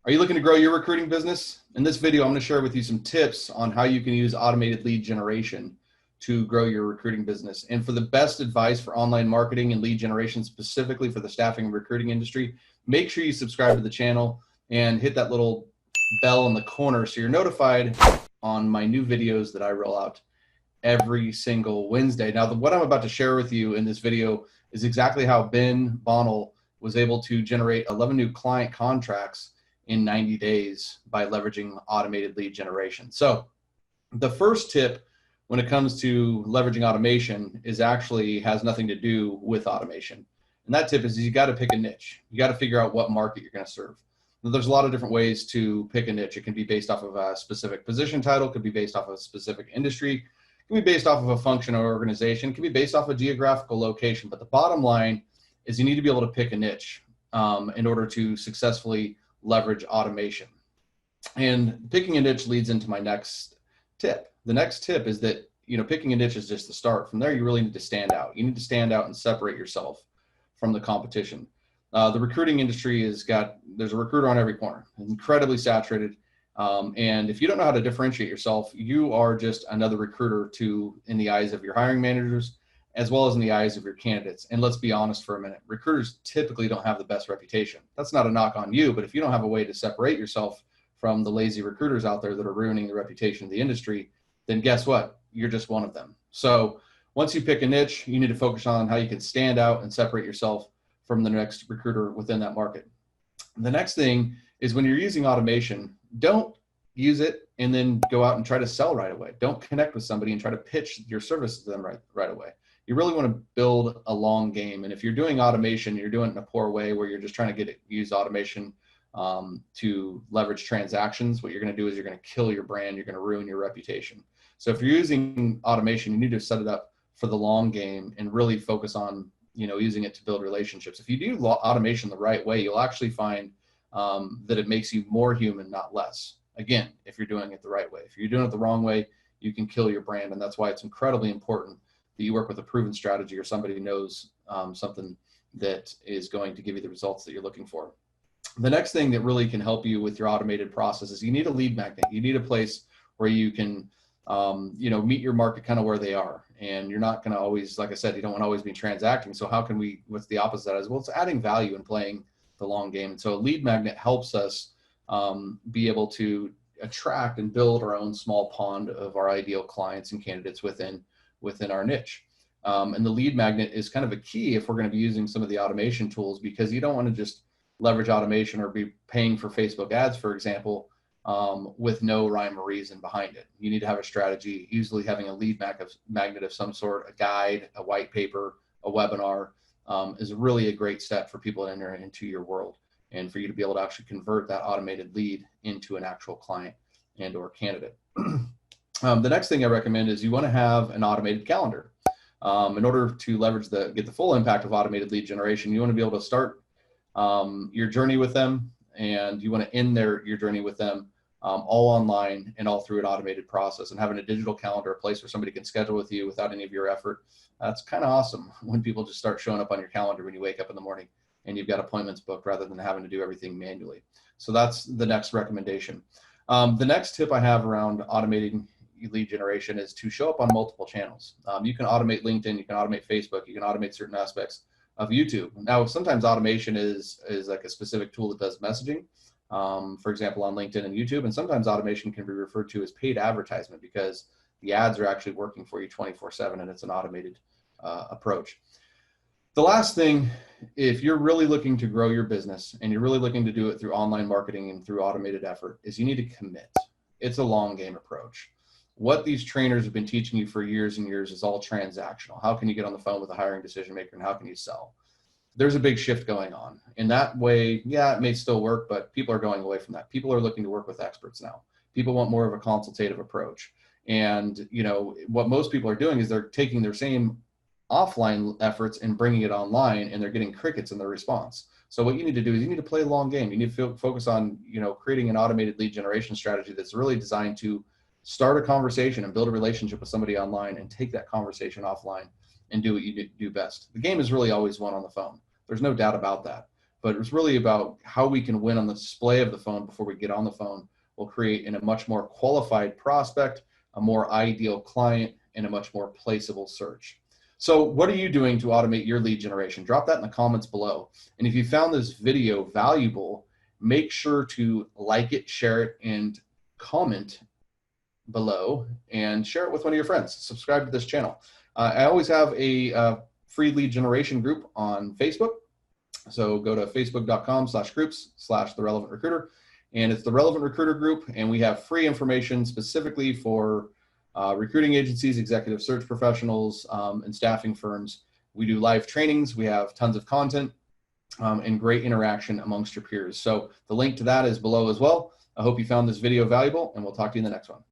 Are you looking to grow your recruiting business? In this video, I'm going to share with you some tips on how you can use automated lead generation to grow your recruiting business. And for the best advice for online marketing and lead generation, specifically for the staffing and recruiting industry, make sure you subscribe to the channel and hit that little bell in the corner so you're notified on my new videos that I roll out every single Wednesday. Now, what I'm about to share with you in this video is exactly how Ben Bonnell was able to generate 11 new client contracts in 90 days by leveraging automated lead generation. So the first tip when it comes to leveraging automation is actually has nothing to do with automation. And that tip is you got to pick a niche. You got to figure out what market you're going to serve. Now, there's a lot of different ways to pick a niche. It can be based off of a specific position title, could be based off of a specific industry, it can be based off of a function or organization, it can be based off a geographical location. But the bottom line is you need to be able to pick a niche in order to successfully leverage automation. And picking a niche leads into my next tip. The next tip is that, picking a niche is just the start. From there, you really need to stand out. You need to stand out and separate yourself from the competition. The recruiting industry there's a recruiter on every corner, incredibly saturated. And if you don't know how to differentiate yourself, you are just another recruiter in the eyes of your hiring managers, as well as in the eyes of your candidates. And let's be honest for a minute, recruiters typically don't have the best reputation. That's not a knock on you, but if you don't have a way to separate yourself from the lazy recruiters out there that are ruining the reputation of the industry, then guess what? You're just one of them. So once you pick a niche, you need to focus on how you can stand out and separate yourself from the next recruiter within that market. The next thing is when you're using automation, don't use it and then go out and try to sell right away. Don't connect with somebody and try to pitch your service to them right away. You really want to build a long game. And if you're doing automation, you're doing it in a poor way where you're just trying to use automation to leverage transactions. What you're going to do is you're going to kill your brand. You're going to ruin your reputation. So if you're using automation, you need to set it up for the long game and really focus on, using it to build relationships. If you do automation the right way, you'll actually find that it makes you more human, not less. Again, if you're doing it the right way. If you're doing it the wrong way, you can kill your brand. And that's why it's incredibly important that you work with a proven strategy or somebody who knows something that is going to give you the results that you're looking for. The next thing that really can help you with your automated process is you need a lead magnet. You need a place where you can, meet your market kind of where they are. And you're not going to always, like I said, you don't want to always be transacting. So what's the opposite as well? It's adding value and playing the long game. And so a lead magnet helps us be able to attract and build our own small pond of our ideal clients and candidates within our niche. And the lead magnet is kind of a key if we're going to be using some of the automation tools, because you don't want to just leverage automation or be paying for Facebook ads, for example, with no rhyme or reason behind it. You need to have a strategy, usually having a lead magnet of some sort, a guide, a white paper, a webinar is really a great step for people to enter into your world and for you to be able to actually convert that automated lead into an actual client and or candidate. The next thing I recommend is you want to have an automated calendar. In order to get the full impact of automated lead generation, you want to be able to start your journey with them, and you want to end your journey with them all online and all through an automated process. And having a digital calendar, a place where somebody can schedule with you without any of your effort, that's kind of awesome when people just start showing up on your calendar when you wake up in the morning and you've got appointments booked rather than having to do everything manually. So that's the next recommendation. The next tip I have around automating lead generation is to show up on multiple channels. You can automate LinkedIn, you can automate Facebook, you can automate certain aspects of YouTube. Now, sometimes automation is like a specific tool that does messaging, for example, on LinkedIn and YouTube. And sometimes automation can be referred to as paid advertisement because the ads are actually working for you 24/7 and it's an automated approach. The last thing, if you're really looking to grow your business and you're really looking to do it through online marketing and through automated effort, is you need to commit. It's a long game approach. What these trainers have been teaching you for years and years is all transactional. How can you get on the phone with a hiring decision maker and how can you sell? There's a big shift going on. In that way, yeah, it may still work, but people are going away from that. People are looking to work with experts now. People want more of a consultative approach. And what most people are doing is they're taking their same offline efforts and bringing it online, and they're getting crickets in their response. So what you need to do is you need to play a long game. You need to focus on creating an automated lead generation strategy that's really designed to start a conversation and build a relationship with somebody online and take that conversation offline and do what you do best. The game is really always won on the phone. There's no doubt about that. but it's really about how we can win on the display of the phone before we get on the phone. Will create in a much more qualified prospect, a more ideal client, and a much more placeable search. So what are you doing to automate your lead generation? Drop that in the comments below. And if you found this video valuable, make sure to like it, share it, and comment below, and share it with one of your friends. Subscribe to this channel. I always have a free lead generation group on Facebook. So go to facebook.com/groups/therelevantrecruiter. And it's the Relevant Recruiter group, and we have free information specifically for recruiting agencies, executive search professionals, and staffing firms. We do live trainings. We have tons of content and great interaction amongst your peers. So the link to that is below as well. I hope you found this video valuable, and we'll talk to you in the next one.